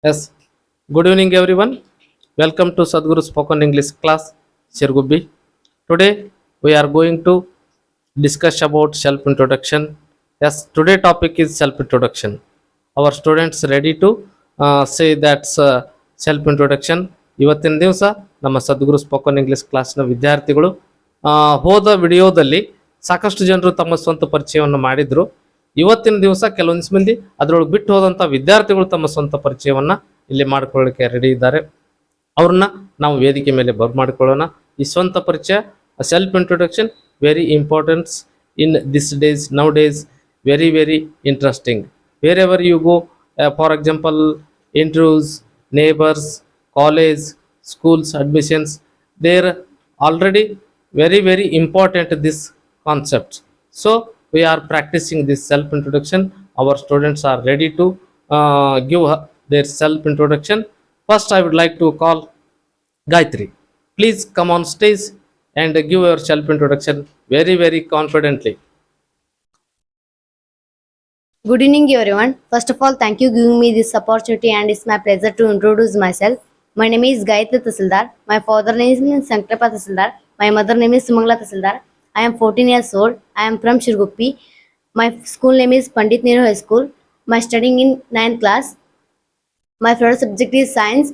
Yes. Good evening, everyone. Welcome to Sadhguru Spoken English class, Sirgubbi. Today we are going to discuss about self-introduction. Yes, today topic is self-introduction. Our students ready to say that's self-introduction. ಇವತ್ತಿನ ದಿವಸ ನಮ್ಮ ಸದ್ಗುರು spoken English ಕ್ಲಾಸ್ನ ವಿದ್ಯಾರ್ಥಿಗಳು ಹೋದ ವಿಡಿಯೋದಲ್ಲಿ ಸಾಕಷ್ಟು ಜನರು ತಮ್ಮ ಸ್ವಂತ ಪರಿಚಯವನ್ನು ಮಾಡಿದ್ರು. ಇವತ್ತಿನ ದಿವಸ ಕೆಲವೊಂದಿಷ್ಟು ಮಂದಿ ಅದರೊಳಗೆ ಬಿಟ್ಟು ಹೋದಂಥ ವಿದ್ಯಾರ್ಥಿಗಳು ತಮ್ಮ ಸ್ವಂತ ಪರಿಚಯವನ್ನ ಇಲ್ಲಿ ಮಾಡ್ಕೊಳ್ಳಿಕ್ಕೆ ರೆಡಿ ಇದ್ದಾರೆ. ಅವ್ರನ್ನ ನಾವು ವೇದಿಕೆ ಮೇಲೆ ಬರ್ಮಾಡಿಕೊಳ್ಳೋಣ. ಈ ಸ್ವಂತ ಪರಿಚಯ, self introduction, very importants in this days, nowadays, very very interesting. Wherever you go, for example interviews, neighbours, college, schools admissions, they're already very important this concept. So we are practicing this self introduction. Our students are ready to give their self introduction. First I would like to call Gayatri. Please come on stage and give your self introduction very confidently. Good evening, everyone. First of all, thank you giving me this opportunity, and it's my pleasure to introduce myself. My name is Gayatri Tasildar. My father name is Sankrapa Tasildar. My mother name is Sumangla Tasildar. I am 14 years old. I am from Shirguppi. My school name is Pandit Nehru High School. My studying in 9th class. My favorite subject is science.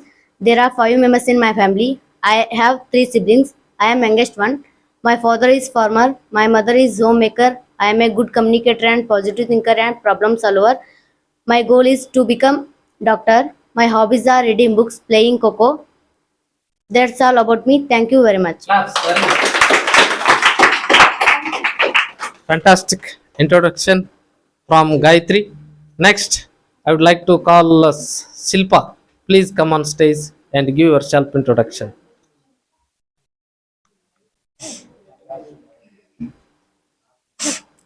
There are 5 members in my family. I have 3 siblings. I am youngest one. My father is farmer. My mother is homemaker. I am a good communicator and positive thinker and problem solver. My goal is to become doctor. My hobbies are reading books, playing Coco. That's all about me. Thank you very much. Fantastic introduction from Gayatri. Next, I would like to call Silpa. Please come on stage and give your self introduction.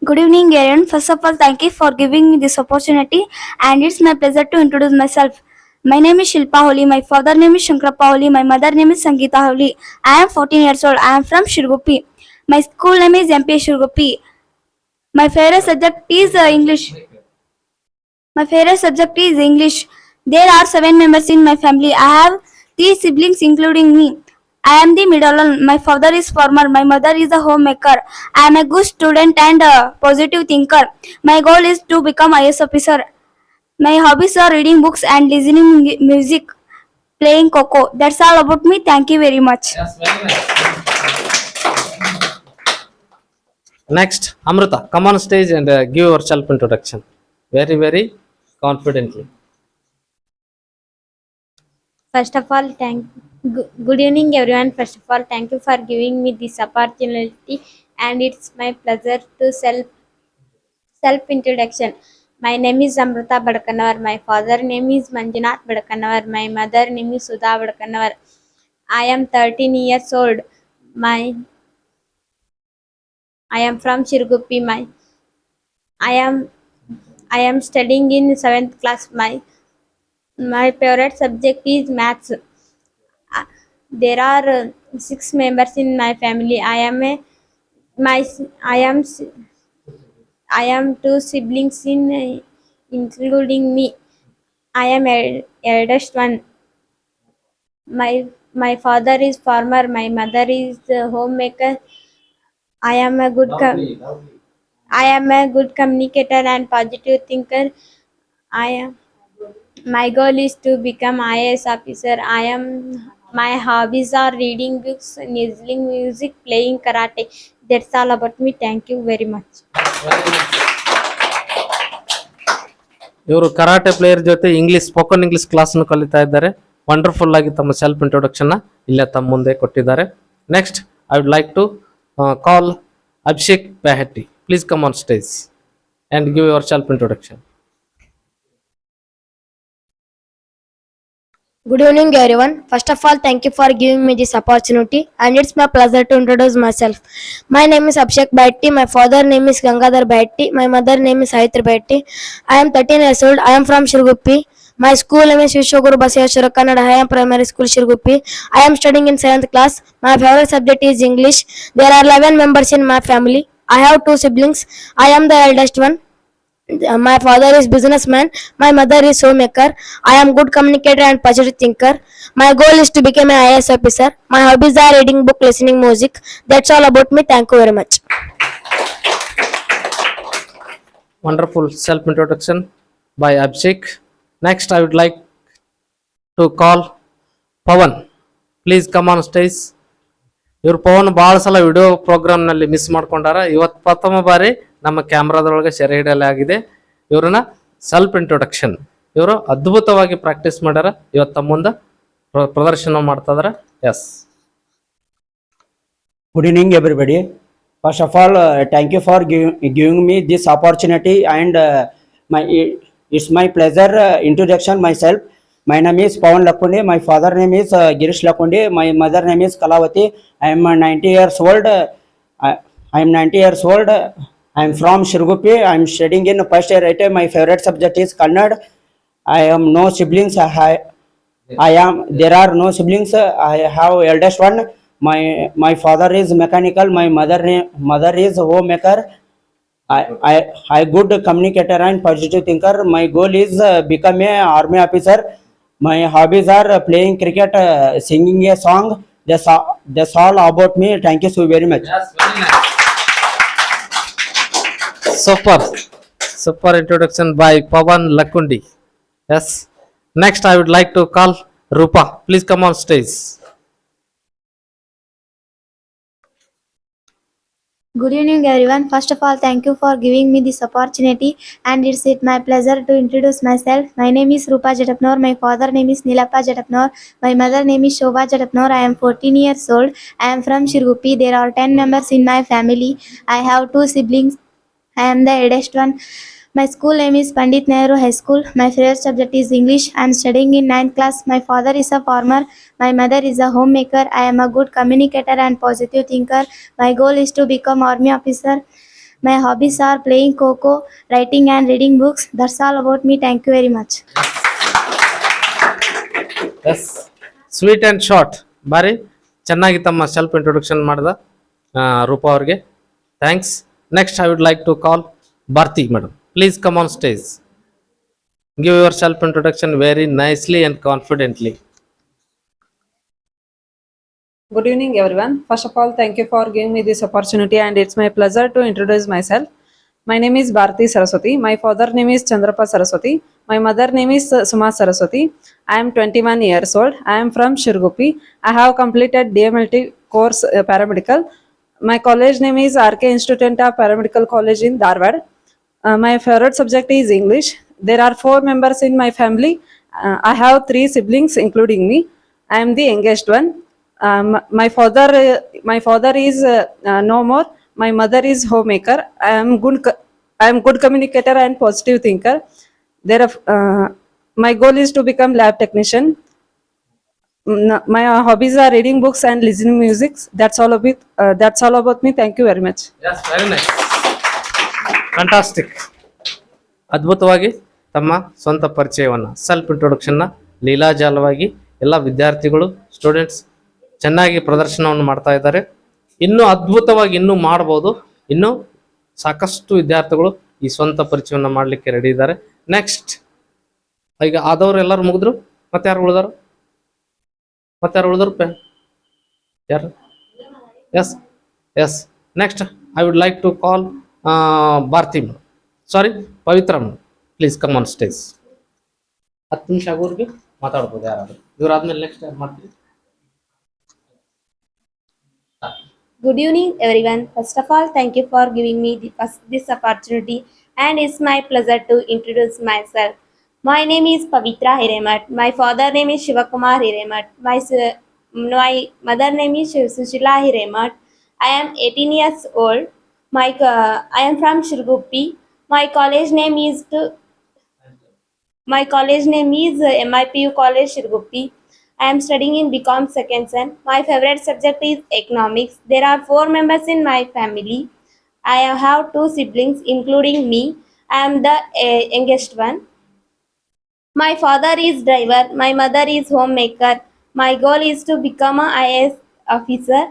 Good evening, Aaron. First of all, thank you for giving me this opportunity, and it's my pleasure to introduce myself. My name is Shilpa Holi. My father name is Shankrappa Holi. My mother name is Sangeeta Holi. I am 14 years old. I am from Shirguppi. My school name is MP Shirguppi. My favorite subject is English. My favorite subject is English. There are 7 members in my family. I have 3 siblings, including me. I am the middle one. My father is farmer. My mother is a homemaker. I am a good student and a positive thinker. My goal is to become IS officer. My hobbies are reading books and listening music, playing Coco. That's all about me. Thank you very much. Yes, very nice. Next, Amrita, come on stage and give your self introduction very confidently. First of all, good evening, everyone. First of all, thank you for giving me this opportunity, and it's my pleasure to self introduction. My name is Amrita Badkanavar. My father name is Manjunath Badkanavar. My mother name is Sudha Badkanavar. I am 13 years old. I am from Shirguppi. I am studying in 7th class. My favorite subject is maths. There are 6 members in my family. I am 2 siblings including me. I am eldest one. My father is farmer. My mother is homemaker. I am a good communicator and positive thinker. My goal is to become IAS officer. My hobbies are reading books, listening music, playing karate. That's all about me. Thank you very much. ಇವರು karate player ಜೊತೆ English spoken English class ಕಲಿತಾ ಇದ್ದಾರೆ. Wonderful ಆಗಿ ತಮ್ಮ self introduction ಇಲ್ಲೇ ತಮ್ಮ ಮುಂದೆ ಕೊಟ್ಟಿದ್ದಾರೆ. Next I would like to call Abhishek Byahatti. Please come on stage and give your self introduction. Good evening, everyone. First of all, thank you for giving me this opportunity, and it's my pleasure to introduce myself. My name is Abhishek Bhatti. My father name is Gangadhar Bhatti. My mother name is Sahitri Bhatti. I am 13 years old. I am from Shirguppi. My school name is Vishwaguru Basaveshwara Kannada High Primary School, Shirguppi. I am studying in 7th class. My favorite subject is English. There are 11 members in my family. I have 2 siblings. I am the eldest one. My father is businessman. My mother is homemaker. I am good communicator and positive thinker. My goal is to become an IAS officer. My hobbies are reading book, listening music. That's all about me. Thank you very much. Wonderful self introduction by Abhishek. Next, I would like to call Pawan. Please come on stage. ಇವ್ರು ಪವನ್ ಭಾಳ ಸಲ video ಪ್ರೋಗ್ರಾಮ್ನಲ್ಲಿ miss ಮಾಡ್ಕೊಂಡಾರ. ಇವತ್ತು ಪ್ರಥಮ ಬಾರಿ ನಮ್ಮ ಕ್ಯಾಮ್ರಾದೊಳಗೆ ಸೆರೆ ಹಿಡಿಯಲಾಗಿದೆ. ಇವ್ರನ್ನ self introduction ಇವರು ಅದ್ಭುತವಾಗಿ ಪ್ರಾಕ್ಟೀಸ್ ಮಾಡ್ಯಾರ. ಇವತ್ತು ತಮ್ಮ ಮುಂದೆ ಪ್ರದರ್ಶನ ಮಾಡ್ತಾ ಇದಾರೆ. S. Good evening, everybody. First of all, thank you for giving me this opportunity, and it's my pleasure introduction myself. My name is Pawan Lakundi. My father name is Girish Lakundi. My mother name is Kalavati. I am 90 years old. I am 90 years old. I am from Shirgupi. I am studying in first year IT. My favorite subject is Kannada. I am no siblings. There are no siblings. I have eldest one. My father is mechanical. My mother is homemaker. I good communicator and positive thinker. My goal is become a army officer. My hobbies are playing cricket, singing a song. That's all about me. Thank you so very much. Super introduction by Pawan Lakundi. Yes. Next, I would like to call Rupa. Please come on stage. Good evening, everyone. First of all, thank you for giving me this opportunity, and it's my pleasure to introduce myself. My name is Rupa Jatapnor. My father name is Nilappa Jatapnor. My mother name is Shobha Jatapnor. I am 14 years old. I am from Shirgupi. There are 10 members in my family. I have 2 siblings. I am the eldest one. My school name is Pandit Nehru High School. My favorite subject is English. I am studying in 9th class. My father is a farmer. My mother is a homemaker. I am a good communicator and positive thinker. My goal is to become army officer. My hobbies are playing Coco, writing and reading books. That's all about me. Thank you very much. Yes. Sweet and short ಬಾರಿ ಚೆನ್ನಾಗಿ ತಮ್ಮ self introduction ಮಾಡಿದ ರೂಪಾ ಅವ್ರಿಗೆ thanks. Next I would like to call Bharathi madam. Please come on stage. Give your self introduction very nicely and confidently. Good evening, everyone. First of all, thank you for giving me this opportunity, and it's my pleasure to introduce myself. My name is Bharati Saraswati. My father name is Chandrapa Saraswati. My mother name is Suma Saraswati. I am 21 years old. I am from Shirgupi. I have completed DMLT course paramedical. My college name is RK Institute of Paramedical College in Dharwad. My favorite subject is English. There are 4 members in my family. I have 3 siblings, including me. I am the youngest one. My father is no more. My mother is homemaker. I am good communicator and positive thinker. My goal is to become lab technician. My hobbies are reading books and listening music. That's all about me. Thank you very much. Yes, very nice, fantastic. ಅದ್ಭುತವಾಗಿ ತಮ್ಮ ಸ್ವಂತ ಪರಿಚಯವನ್ನು self ಇಂಟ್ರೊಡಕ್ಷನ್ನ ಲೀಲಾಜಾಲವಾಗಿ ಎಲ್ಲ ವಿದ್ಯಾರ್ಥಿಗಳು students ಚೆನ್ನಾಗಿ ಪ್ರದರ್ಶನವನ್ನು ಮಾಡ್ತಾ ಇದ್ದಾರೆ. ಇನ್ನೂ ಅದ್ಭುತವಾಗಿ ಇನ್ನೂ ಮಾಡ್ಬೋದು. ಇನ್ನೂ ಸಾಕಷ್ಟು ವಿದ್ಯಾರ್ಥಿಗಳು ಈ ಸ್ವಂತ ಪರಿಚಯವನ್ನು ಮಾಡಲಿಕ್ಕೆ ರೆಡಿ ಇದ್ದಾರೆ. ನೆಕ್ಸ್ಟ್ ಈಗ ಆದವ್ರು ಎಲ್ಲರೂ ಮುಗಿದ್ರು. ಮತ್ತೆ ಯಾರು ಉಳಿದಾರು? ಯಾರು? Yes yes. Next I would like to call Bharathi madam, sorry Pavithra madam. Please come on stage. 10 ನಿಮಿಷ ಆಗೋರಿಗೆ ಮಾತಾಡ್ಬೋದು ಯಾರಾದರೂ. ಇವರಾದ್ಮೇಲೆ ನೆಕ್ಸ್ಟ್ ಯಾರು ಮಾಡ್ತೀವಿ? Good evening, everyone. First of all, thank you for giving me this opportunity, and it's my pleasure to introduce myself. My name is Pavitra Hiremat. My father name is Shivakumar Hiremat. My mother name is Sushila Hiremat. I am 18 years old. I am from Shirgupi. My college name is MIPU College Shirgupi. I am studying in BCom second sem. My favorite subject is economics. There are 4 members in my family. I have 2 siblings, including me. I am the youngest one. My father is driver. My mother is homemaker. My goal is to become an IAS officer.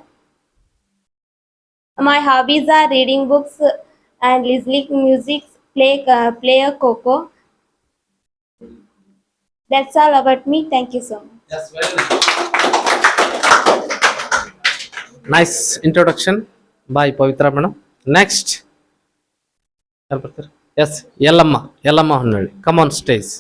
My hobbies are reading books and listening music, play a Coco. That's all about me. Thank you so much. Yes, very nice introduction by Pavitra madam. Next, ಯಾರು ಬರ್ತಾರೆ? Yes, Yellamma Honnalli. Come on stage.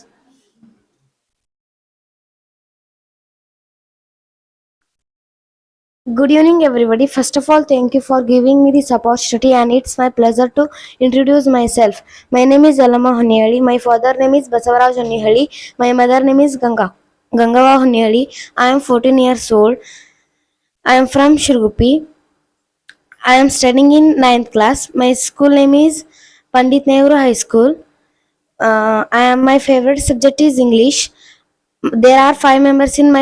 Good evening, everybody. First of all, thank you for giving me this opportunity, and it's my pleasure to introduce myself. My name is Yalama Honnihalli. My father name is Basavaraj Honnihalli. My mother name is Gangava Honnihalli. I am 14 years old. I am from Shirgupi. I am studying in 9th class. My school name is Pandit Nehru High School. My favorite subject is English. There are 5 members in my